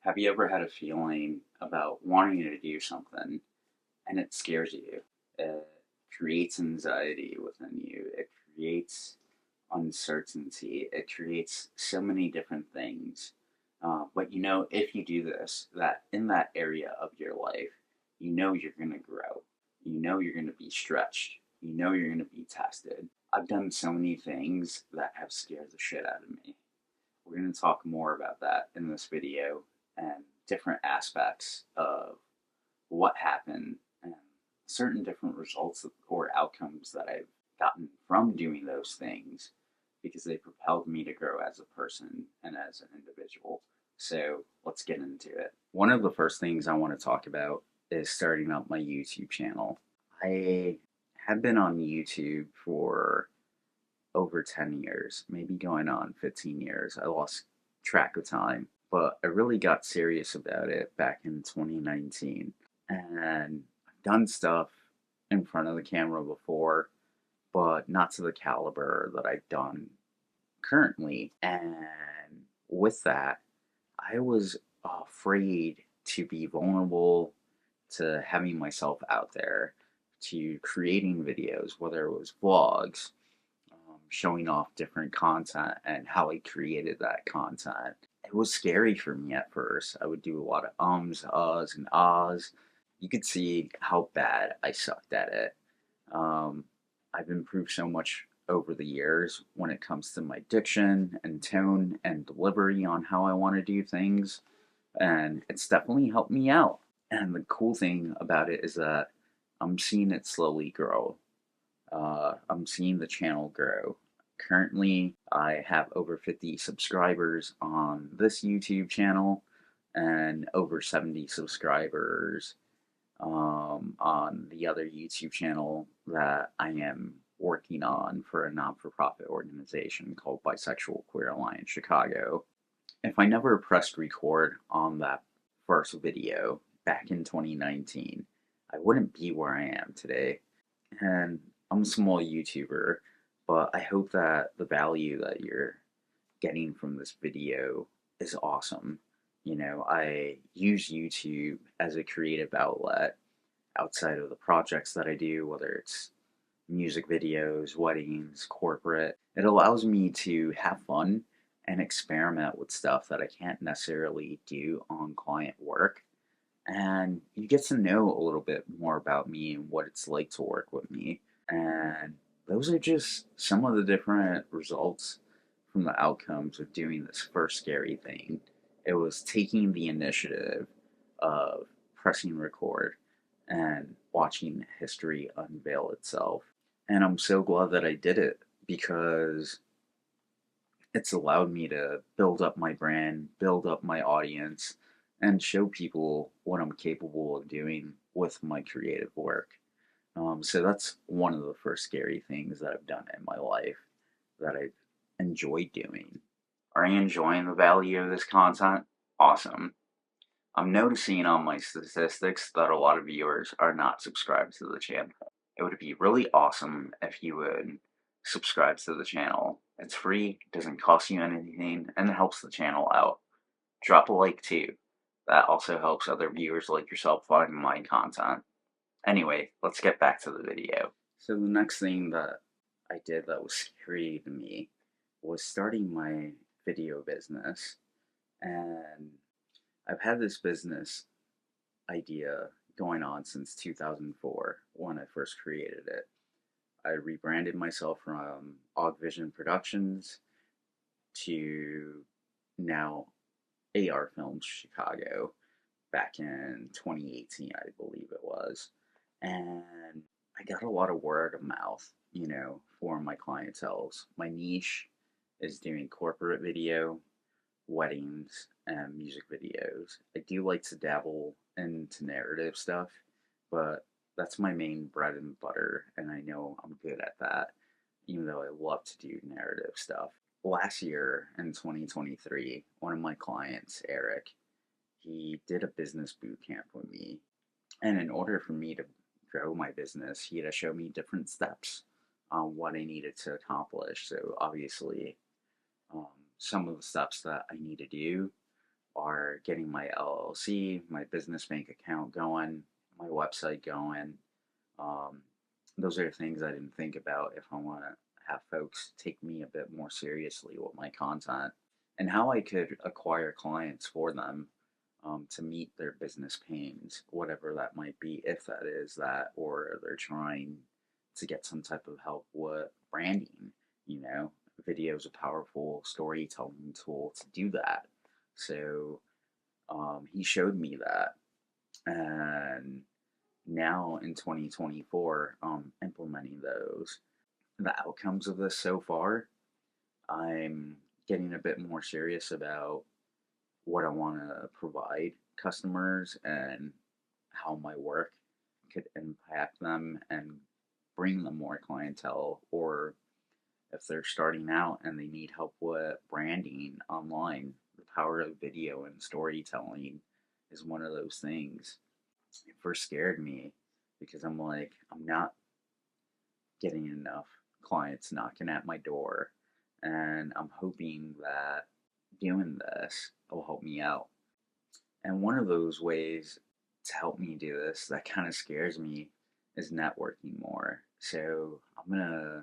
Have you ever had a feeling about wanting to do something and it scares you? It creates anxiety within you. It creates uncertainty. It creates so many different things. But if you do this, that in that area of your life, you're going to grow. You're going to be stretched. You're going to be tested. I've done so many things that have scared the shit out of me. We're going to talk more about that in this video and different aspects of what happened and certain different results or outcomes that I've gotten from doing those things because they propelled me to grow as a person and as an individual. So let's get into it. One of the first things I want to talk about is starting up my YouTube channel. I have been on YouTube for over 10 years, maybe going on 15 years. I lost track of time, but I really got serious about it back in 2019. And I've done stuff in front of the camera before, but not to the caliber that I've done currently. And with that, I was afraid to be vulnerable, to having myself out there, to creating videos, whether it was vlogs, showing off different content and how I created that content. It was scary for me at first. I would do a lot of ums, uhs, and ahs. You could see how bad I sucked at it. I've improved so much over the years when it comes to my diction and tone and delivery on how I want to do things, and it's definitely helped me out. And the cool thing about it is that I'm seeing it slowly grow. I'm seeing the channel grow. Currently, I have over 50 subscribers on this YouTube channel and over 70 subscribers on the other YouTube channel that I am working on for a non-for-profit organization called Bisexual Queer Alliance Chicago. If I never pressed record on that first video back in 2019, I wouldn't be where I am today. And I'm a small YouTuber, but I hope that the value that you're getting from this video is awesome. I use YouTube as a creative outlet outside of the projects that I do, whether it's music videos, weddings, corporate. It allows me to have fun and experiment with stuff that I can't necessarily do on client work. And you get to know a little bit more about me and what it's like to work with me. And those are just some of the different results from the outcomes of doing this first scary thing. It was taking the initiative of pressing record and watching history unveil itself. And I'm so glad that I did it because it's allowed me to build up my brand, build up my audience, and show people what I'm capable of doing with my creative work. So that's one of the first scary things that I've done in my life that I've enjoyed doing. Are you enjoying the value of this content? Awesome. I'm noticing on my statistics that a lot of viewers are not subscribed to the channel. It would be really awesome if you would subscribe to the channel. It's free, doesn't cost you anything, and it helps the channel out. Drop a like too. That also helps other viewers like yourself find my content. Anyway, let's get back to the video. So the next thing that I did that was scary to me was starting my video business. And I've had this business idea going on since 2004 when I first created it. I rebranded myself from Og Vision Productions to now AR Films Chicago back in 2018, I believe it was. And I got a lot of word of mouth, for my clientels. My niche is doing corporate video, weddings, and music videos. I do like to dabble into narrative stuff, but that's my main bread and butter, and I know I'm good at that, even though I love to do narrative stuff. Last year in 2023, one of my clients, Eric, he did a business boot camp with me. And in order for me to grow my business, he had to show me different steps on what I needed to accomplish. So obviously, some of the steps that I need to do are getting my LLC, my business bank account going, my website going. Um, those are things I didn't think about if I want to have folks take me a bit more seriously with my content and how I could acquire clients for them to meet their business pains, whatever that might be, if that is that, or they're trying to get some type of help with branding. You know, video is a powerful storytelling tool to do that. So he showed me that, and now in 2024, implementing those. The outcomes of this so far, I'm getting a bit more serious about what I want to provide customers and how my work could impact them and bring them more clientele, or if they're starting out and they need help with branding online, the power of video and storytelling is one of those things. It first scared me because I'm like, I'm not getting enough clients knocking at my door, and I'm hoping that doing this will help me out. And one of those ways to help me do this that kind of scares me is networking more. So I'm gonna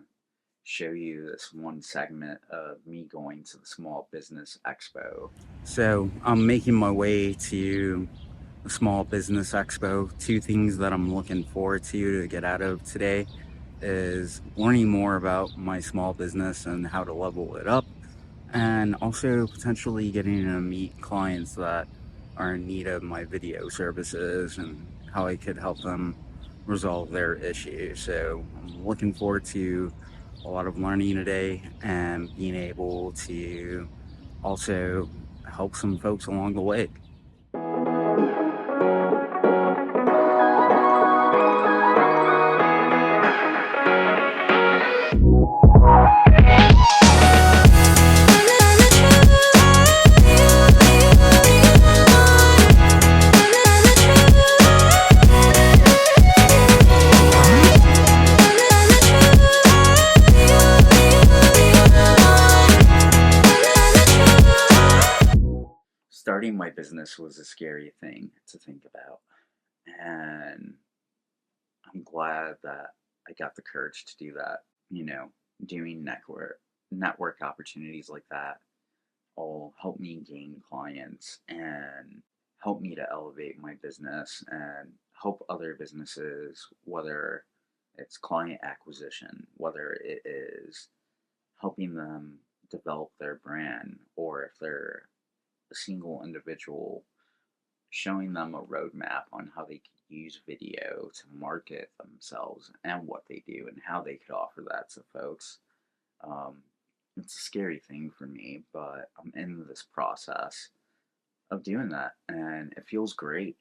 show you this one segment of me going to the Small Business Expo. So I'm making my way to the Small Business Expo. Two things that I'm looking forward to get out of today is learning more about my small business and how to level it up, and also potentially getting to meet clients that are in need of my video services and how I could help them resolve their issues. So I'm looking forward to a lot of learning today and being able to also help some folks along the way. Starting my business was a scary thing to think about, and I'm glad that I got the courage to do that. You know, doing network opportunities like that will help me gain clients and help me to elevate my business and help other businesses, whether it's client acquisition, whether it is helping them develop their brand, or if they're a single individual, showing them a roadmap on how they could use video to market themselves and what they do and how they could offer that to folks. Um, it's a scary thing for me, but I'm in this process of doing that, and it feels great.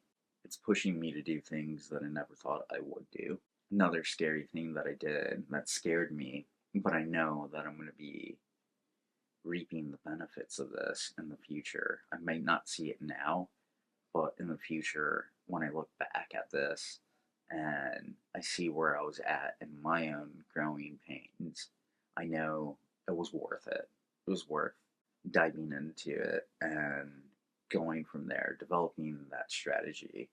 It's pushing me to do things that I never thought I would do. Another scary thing that I did that scared me, but I know that I'm going to be reaping the benefits of this in the future. I might not see it now, but in the future, when I look back at this and I see where I was at in my own growing pains, I know it was worth it. It was worth diving into it and going from there, developing that strategy.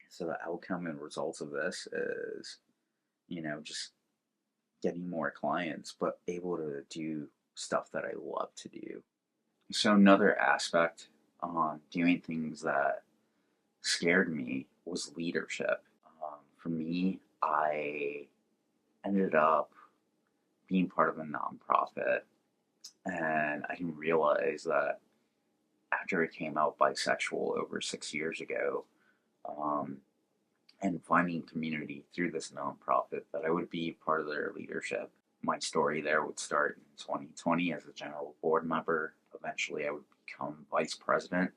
So the outcome and results of this is, just getting more clients, but able to do stuff that I love to do. So another aspect on doing things that scared me was leadership. For me, I ended up being part of a nonprofit, and I didn't realize that after I came out bisexual over 6 years ago, um, and finding community through this nonprofit, that I would be part of their leadership. My story there would start in 2020 as a general board member. Eventually, I would become vice president,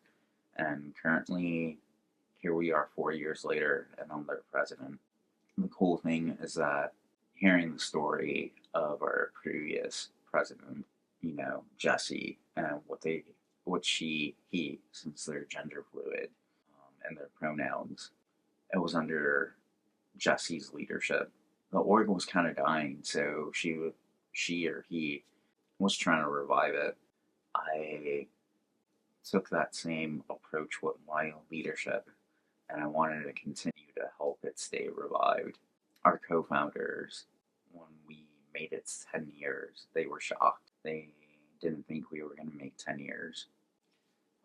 and currently, here we are 4 years later, and I'm their president. The cool thing is that hearing the story of our previous president, Jesse, and he, since they're gender fluid, and their pronouns, it was under Jesse's leadership. The org was kind of dying, so she or he was trying to revive it. I took that same approach with my leadership, and I wanted to continue to help it stay revived. Our co-founders, when we made it 10 years, they were shocked. They didn't think we were going to make 10 years.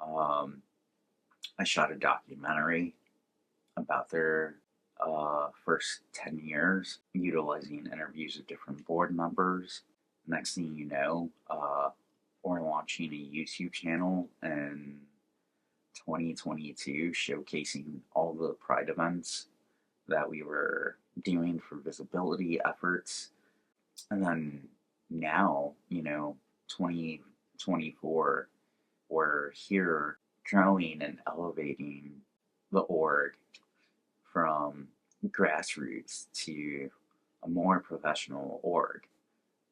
I shot a documentary about their first 10 years, utilizing interviews of different board members. Next thing you know, we're launching a YouTube channel in 2022 showcasing all the Pride events that we were doing for visibility efforts. And then now, 2024, we're here growing and elevating the org from grassroots to a more professional org.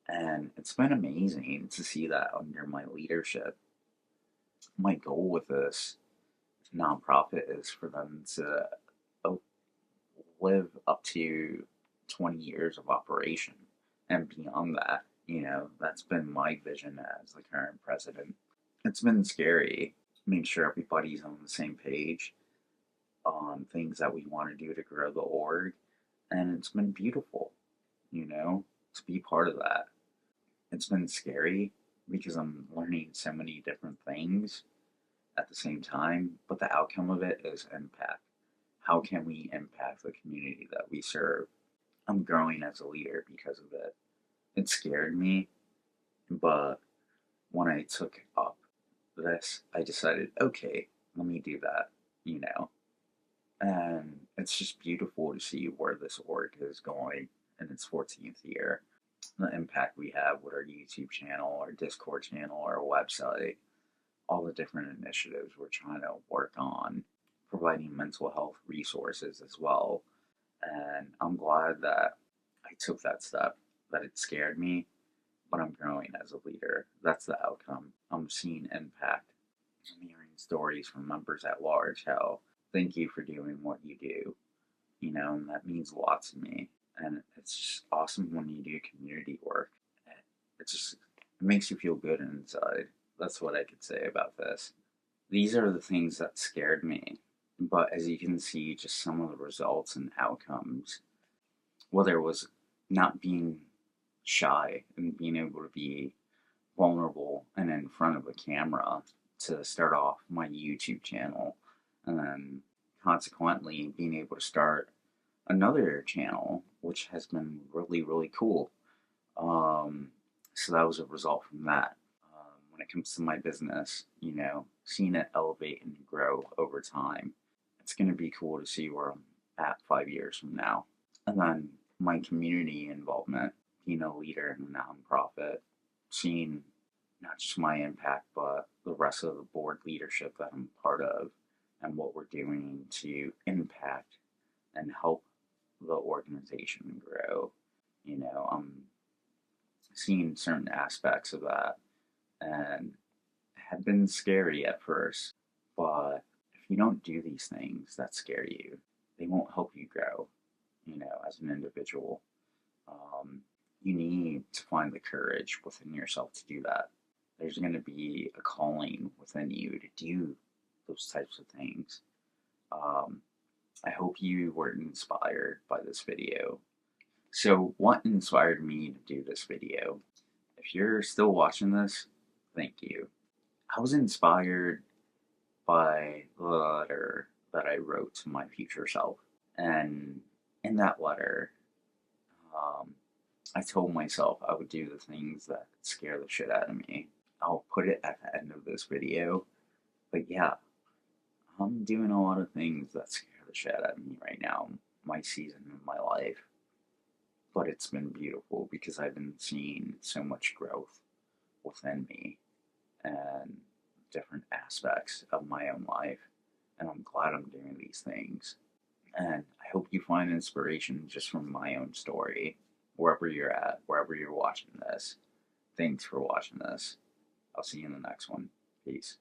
And it's been amazing to see that under my leadership. My goal with this nonprofit is for them to live up to 20 years of operation and beyond that. That's been my vision as the current president. It's been scary. Make sure everybody's on the same page on things that we want to do to grow the org. And it's been beautiful, to be part of that. It's been scary because I'm learning so many different things at the same time, but the outcome of it is impact. How can we impact the community that we serve? I'm growing as a leader because of it. It scared me, but when I took up this, I decided, okay, let me do that, And it's just beautiful to see where this org is going in its 14th year. The impact we have with our YouTube channel, our Discord channel, our website, all the different initiatives we're trying to work on, providing mental health resources as well. And I'm glad that I took that step, that it scared me, but I'm growing as a leader. That's the outcome. I'm seeing impact. I'm hearing stories from members at large how thank you for doing what you do, and that means a lot to me. And it's just awesome when you do community work. It makes you feel good inside. That's what I could say about this. These are the things that scared me. But as you can see, just some of the results and outcomes, whether it was not being shy and being able to be vulnerable and in front of a camera to start off my YouTube channel, and then consequently being able to start another channel, which has been really, really cool. So that was a result from that. When it comes to my business, seeing it elevate and grow over time, it's going to be cool to see where I'm at 5 years from now. And then my community involvement, being a leader in a nonprofit, seeing not just my impact, but the rest of the board leadership that I'm part of and what we're doing to impact and help the organization grow. I'm seeing certain aspects of that, and it had been scary at first, but if you don't do these things that scare you, they won't help you grow, as an individual. You need to find the courage within yourself to do that. There's going to be a calling within you to do those types of things. I hope you were inspired by this video. So what inspired me to do this video? If you're still watching this, thank you. I was inspired by the letter that I wrote to my future self. And in that letter, I told myself I would do the things that scare the shit out of me. I'll put it at the end of this video. But yeah, I'm doing a lot of things that scare the shit out of me right now, my season of my life. But it's been beautiful because I've been seeing so much growth within me and different aspects of my own life. And I'm glad I'm doing these things. And I hope you find inspiration just from my own story, wherever you're at, wherever you're watching this. Thanks for watching this. I'll see you in the next one. Peace.